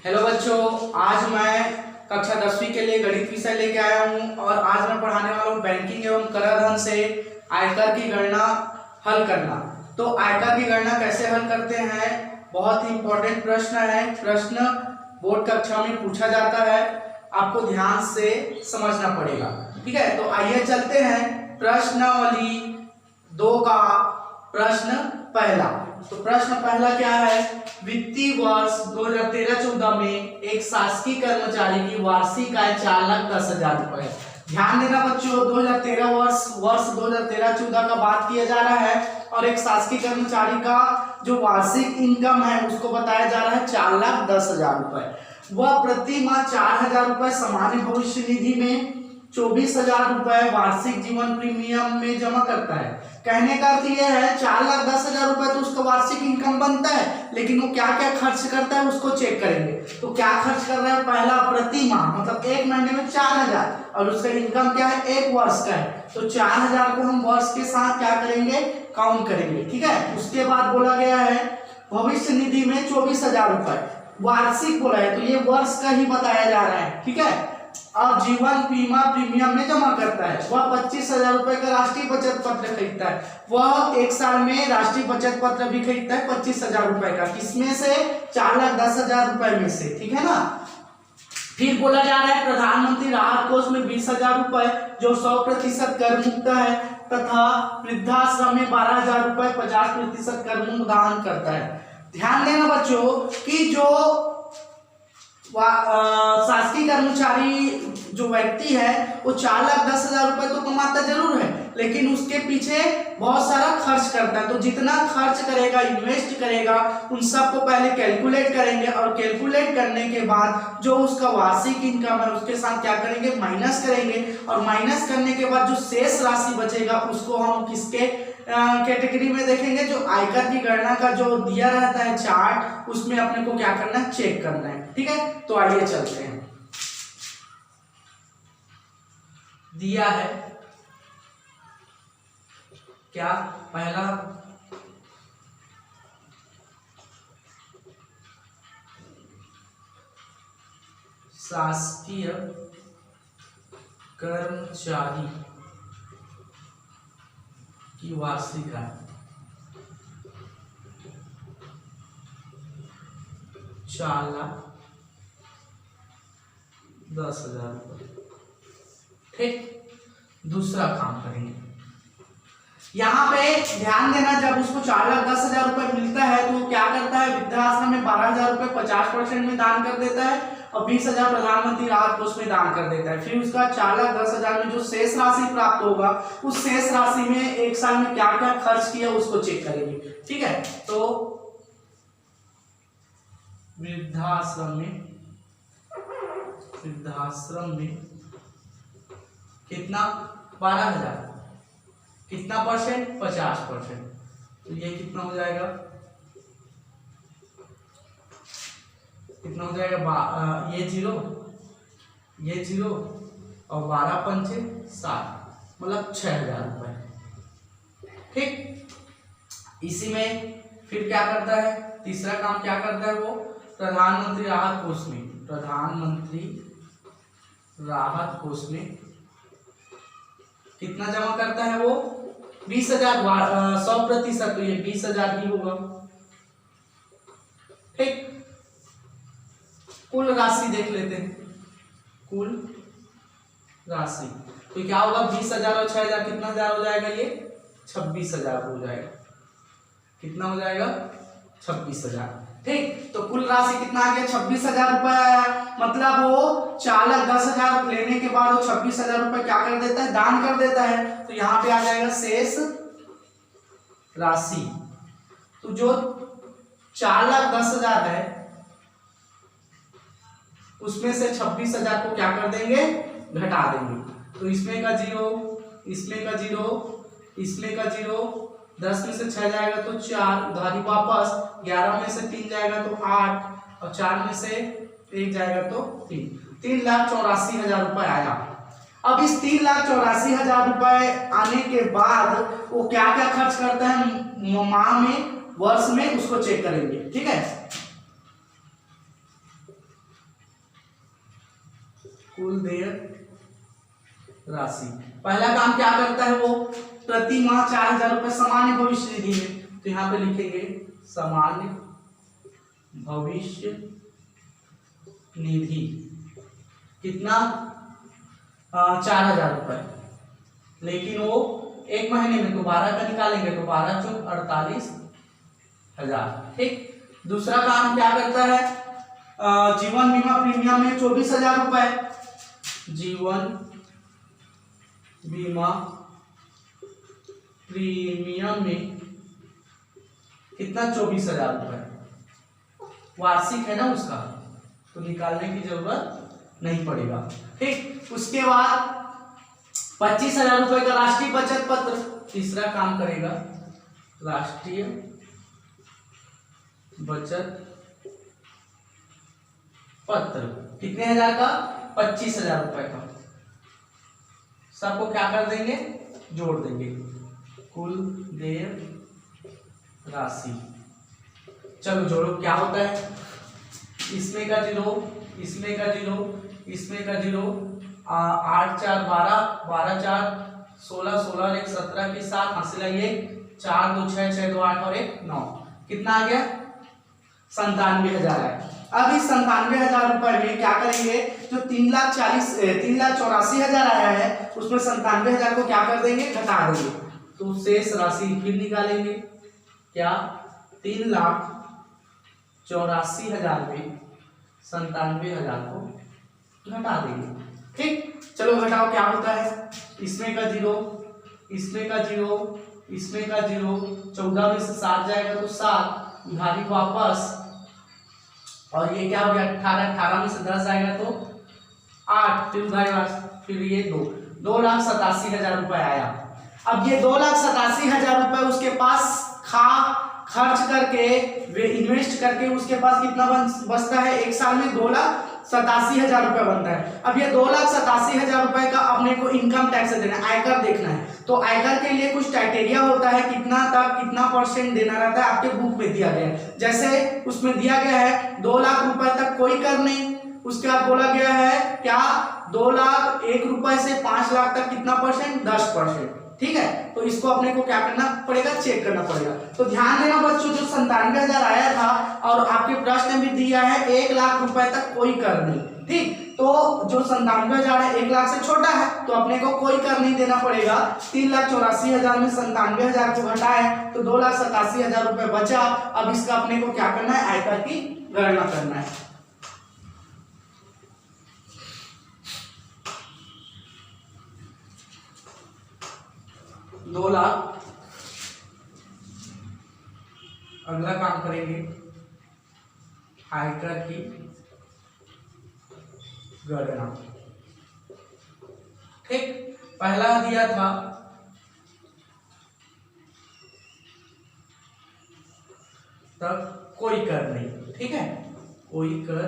Hello बच्चों, आज मैं कक्षा 10वीं के लिए गणित विषय लेके आया हूँ और आज मैं पढ़ाने वाला हूँ बैंकिंग एवं कराधान से आयकर की गणना हल करना। तो आयकर की गणना कैसे हल करते हैं, बहुत ही इंपॉर्टेंट प्रश्न है। प्रश्न बोर्ड कक्षा में पूछा जाता है, आपको ध्यान से समझना पड़ेगा। ठीक है, तो आइए चलते हैं प्रश्नावली 2 का प्रश्न पहला। तो प्रश्न पहला क्या है, वित्तीय वर्ष 2013-14 में एक शासकीय कर्मचारी की वार्षिक आय 4,10,000 रुपए। ध्यान देना बच्चों, 2013 वर्ष 2013-14 का बात किया जा रहा है और एक शासकीय कर्मचारी का जो वार्षिक इनकम है उसको बताया जा रहा है 4,10,000 रुपए। वह प्रति माह 4,000 रुपए सामान्य भविष्य निधि में 24,000 रुपए वार्षिक जीवन प्रीमियम में जमा करता है। कहने का अर्थ यह है 4,10,000 रुपए तो उसका वार्षिक इनकम बनता है, लेकिन वो क्या क्या खर्च करता है उसको चेक करेंगे। तो क्या खर्च कर रहा है, पहला प्रति माह मतलब एक महीने में 4,000 और उसका इनकम क्या है, एक वर्ष का है। तो 4,000 को हम वर्ष के साथ क्या करेंगे, काउंट करेंगे। ठीक है, उसके बाद बोला गया है भविष्य निधि में 24,000 रुपए वार्षिक बोला है, तो ये वर्ष का ही बताया जा रहा है। ठीक है, और जीवन बीमा प्रीमियम में जमा करता है। वह 25,000 रुपए का राष्ट्रीय बचत पत्र खरीदता है। वह एक साल में राष्ट्रीय बचत पत्र भी खरीदता है 25,000 रुपए का, किसमें से, 4,10,000 रुपए में से। ठीक है ना। फिर बोला जा रहा है प्रधानमंत्री राहत कोष में 20,000 रुपए जो 100% कर मुक्त है, तथा वृद्धाश्रम में 12,000 रुपए 50% कर मुक्त दान करता है। ध्यान देना बच्चों कि जो शासकीय कर्मचारी जो व्यक्ति है वो 4,10,000 रुपए तो कमाता जरूर है, लेकिन उसके पीछे बहुत सारा खर्च करता है। तो जितना खर्च करेगा, इन्वेस्ट करेगा, उन सबको पहले कैलकुलेट करेंगे और कैलकुलेट करने के बाद जो उसका वार्षिक इनकम है उसके साथ क्या करेंगे, माइनस करेंगे। और माइनस करने के बाद जो शेष राशि बचेगा उसको हम किसके कैटेगरी में देखेंगे, जो आयकर की गणना का जो दिया रहता है चार्ट, उसमें अपने को क्या करना है, चेक करना है। ठीक है, तो आइए चलते हैं। दिया है क्या, पहला शासकीय कर्मचारी की वार्षिक आय 4,10,000 रुपए। ठीक, दूसरा काम करेंगे। यहाँ पे ध्यान देना, जब उसको 4,10,000 रुपए मिलता है तो क्या करता है, वृद्धाश्रम में 12,000 रुपए 50% में दान कर देता है और 20,000 प्रधानमंत्री राहत कोष में दान कर देता है। फिर उसका 4,10,000 में जो शेष राशि प्राप्त होगा, उस शेष राशि में एक साल में क्या क्या खर्च किया उसको चेक करेंगे। ठीक है, तो वृद्धाश्रम में कितना, 12,000, कितना परसेंट, 50%। तो ये कितना हो जाएगा, कितना हो जाएगा, ये जीरो और 12 पंचे 7, मतलब 6,000 रुपए। ठीक, इसी में फिर क्या करता है, तीसरा काम क्या करता है वो, प्रधानमंत्री राहत कोष में कितना जमा करता है वो, 20,000, 100%, तो ये 20,000 ही होगा। ठीक, कुल राशि देख लेते हैं, कुल राशि तो क्या होगा, 20,000 और 6,000 कितना हजार हो जाएगा, ये 26,000 हो जाएगा। कितना हो जाएगा, 26,000। ठीक, तो कुल राशि कितना आ गया, 26,000 रुपए आया। मतलब वो 4,10,000 लेने के बाद वो 26,000 रुपए क्या कर देता है, दान कर देता है। तो यहाँ पे आ जाएगा शेष राशि। तो जो 4,10,000 है उसमें से 26,000 को क्या कर देंगे, घटा देंगे। तो इसमें का 0, इसमें का 0, इसमें का 0, 10 में से 6 जाएगा तो 4, उधारी वापस, 11 में से 3 जाएगा तो 8 और 4 में से 1 जाएगा तो 3। 3,84,000 रुपए आया। अब इस 3,84,000 रुपए आने के बाद वो क्या क्या खर्च करता है माह में, वर्ष में, उसको चेक करेंगे। ठीक है, कुल देय राशि। पहला काम क्या करता है वो, प्रति माह 4000 रुपये सामान्य भविष्य निधि में, तो यहाँ पे लिखेंगे सामान्य भविष्य निधि कितना 4000 रुपये, लेकिन वो एक महीने में तो 12 का निकालेंगे तो 12 चौक 48,000। ठीक। दूसरा काम क्या करता है, जीवन बीमा प्रीमियम में 24,000 रुपये, जीवन बीमा प्रीमियम में कितना 24,000 रुपये, वार्षिक है ना उसका, तो निकालने की जरूरत नहीं पड़ेगा। ठीक। उसके बाद 25,000 रुपये का राष्ट्रीय बचत पत्र, तीसरा काम करेगा राष्ट्रीय बचत पत्र, कितने हजार का, 25,000 रुपये का। सबको क्या कर देंगे, जोड़ देंगे, कुल देय राशि। चलो जोड़ो, क्या होता है, इसमें का 0, इसमें का 0, इसमें का 0, 8 4 12, 12 4 16, 16 और 1 17 के साथ हासिल आइए 4 2 6 6 2 8 और 1 9, कितना आ गया 97,000 है। अब इस 97,000 रुपए में क्या करेंगे, जो 3,84,000 आया है उसमें 97,000 को क्या कर देंगे, घटा देंगे, तो शेष राशि फिर निकालेंगे, क्या 3,84,000 में 97,000 को घटा देंगे। ठीक। चलो घटाओ, क्या होता है, इसमें का 0, इसमें का 0, इसमें का 0, 14 में से 7 जाएगा तो 7, उधारी वापस, और ये क्या हो गया 18, 18 में से 10 जाएगा तो 8, फिर उधारी वापस, फिर ये 2,87,000 रुपए आया। अब ये 2,87,000 रुपए उसके पास खर्च करके, वे इन्वेस्ट करके उसके पास कितना बचता है, एक साल में 2,87,000 रुपए बनता है। अब ये 2,87,000 रुपए का अपने को इनकम टैक्स देना है, आयकर देखना है, तो आयकर के लिए कुछ क्राइटेरिया होता है, कितना तक कितना % देना रहता है, आपके बुक में दिया गया है। जैसे उसमें दिया गया है 2 लाख रुपए तक कोई कर नहीं, उसके बाद बोला गया है क्या 2,01,000 रुपए से 5 लाख तक कितना %, 10%। ठीक है, तो इसको अपने को क्या करना पड़ेगा, चेक करना पड़ेगा। तो ध्यान देना बच्चों, जो 97,000 आया था और आपके प्रश्न में भी दिया है 1 लाख रुपए तक कोई कर नहीं। ठीक, तो जो 97,000 है 1 लाख से छोटा है, तो अपने को कोई कर नहीं देना पड़ेगा। 3,84,000 में 97,000 को घटाए तो 2,87,000 रुपए बचा। अब इसका अपने को क्या करना है, आयकर की गणना करना है। दो लाख, अगला काम करेंगे आयकर की गणना। ठीक, पहला दिया था तब कोई कर नहीं। ठीक है, कोई कर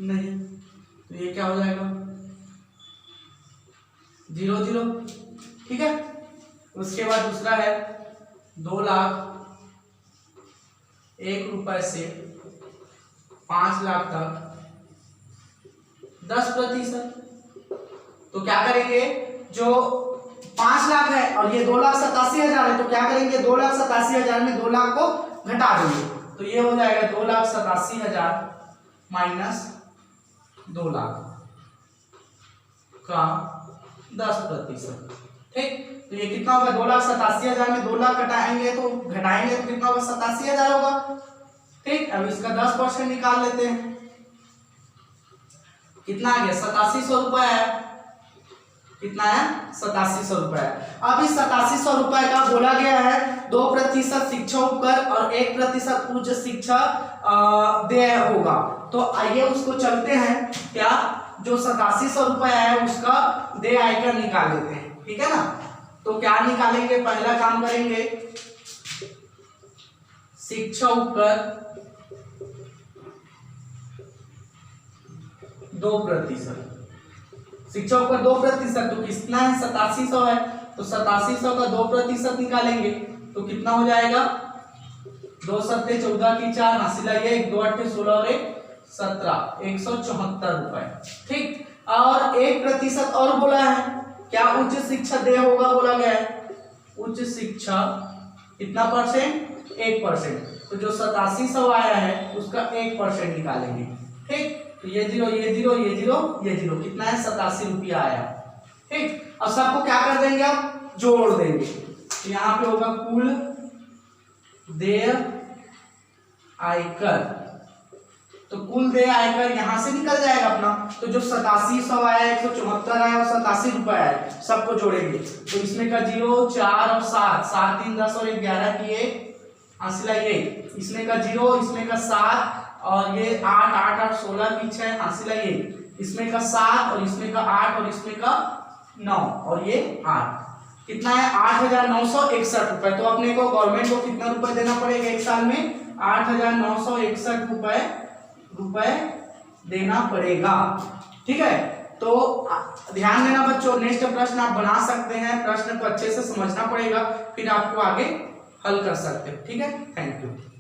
नहीं, तो ये क्या हो जाएगा 0 0। ठीक है, उसके बाद दूसरा है 2,01,000 रुपए से 5 लाख तक 10%। तो क्या करेंगे, जो 5 लाख है और ये 2,87,000 है, तो क्या करेंगे 2,87,000 में 2 लाख को घटा देंगे, तो ये हो जाएगा 2,87,000 माइनस 2 लाख का 10%। ठीक, तो ये कितना होगा 2,87,000 में 2 लाख घटाएंगे तो कितना होगा 87,000 होगा। ठीक, अब इसका 10% निकाल लेते हैं, कितना आ गया 8700 रुपए है। कितना है 8700 रुपए। अब इस 8700 रुपए का बोला गया है 2% शिक्षा उपकर और 1% उच्च शिक्षा देय होगा। तो आइए उसको चलते हैं, क्या जो 8700 रुपए है उसका देय आयकर निकाल लेते हैं। ठीक है ना, तो क्या निकालेंगे, पहला काम करेंगे शिक्षा उपकर 2%, शिक्षा उपकर 2%, तो कितना है 8700 है, तो 8700 का 2% निकालेंगे तो कितना हो जाएगा 2 सत्ते 14 की 4 हासिल आई है 1 2 8 16 और 1 17 174 रुपए। ठीक, और 1% और बोला है, क्या उच्च शिक्षा देय होगा बोला गया है। उच्च शिक्षा कितना परसेंट, 1%। तो जो 8700 आया है उसका 1% निकालेंगे, ठीक। तो ये जीरो ये जीरो ये जीरो ये जीरो, कितना है 87 रुपया आया, ठीक। अब सबको क्या कर देंगे, आप जोड़ देंगे। तो यहाँ पे होगा कुल देय आयकर, तो कुल देय आयकर यहां से निकल जाएगा अपना। तो जो 8700 आया, 174 आया और 87 रुपए आया, सबको जोड़ेंगे। तो इसमें का 0 4 और 7, 7 3 10 और 11 की 1 हासिला ये, इसमें का 0, इसमें का 7 और ये 8 8 8 16 की 6 हासिला ये, इसमें का 7 और इसमें का 8 और इसमें का 9 और ये 8, कितना है 8961 रुपए। तो अपने को गवर्नमेंट को कितना रुपए देना पड़ेगा एक साल में, 8961 रुपए देना पड़ेगा, ठीक है। तो ध्यान देना बच्चों, नेक्स्ट प्रश्न आप बना सकते हैं, प्रश्न को अच्छे से समझना पड़ेगा, फिर आपको आगे हल कर सकते हो, ठीक है। Thank you.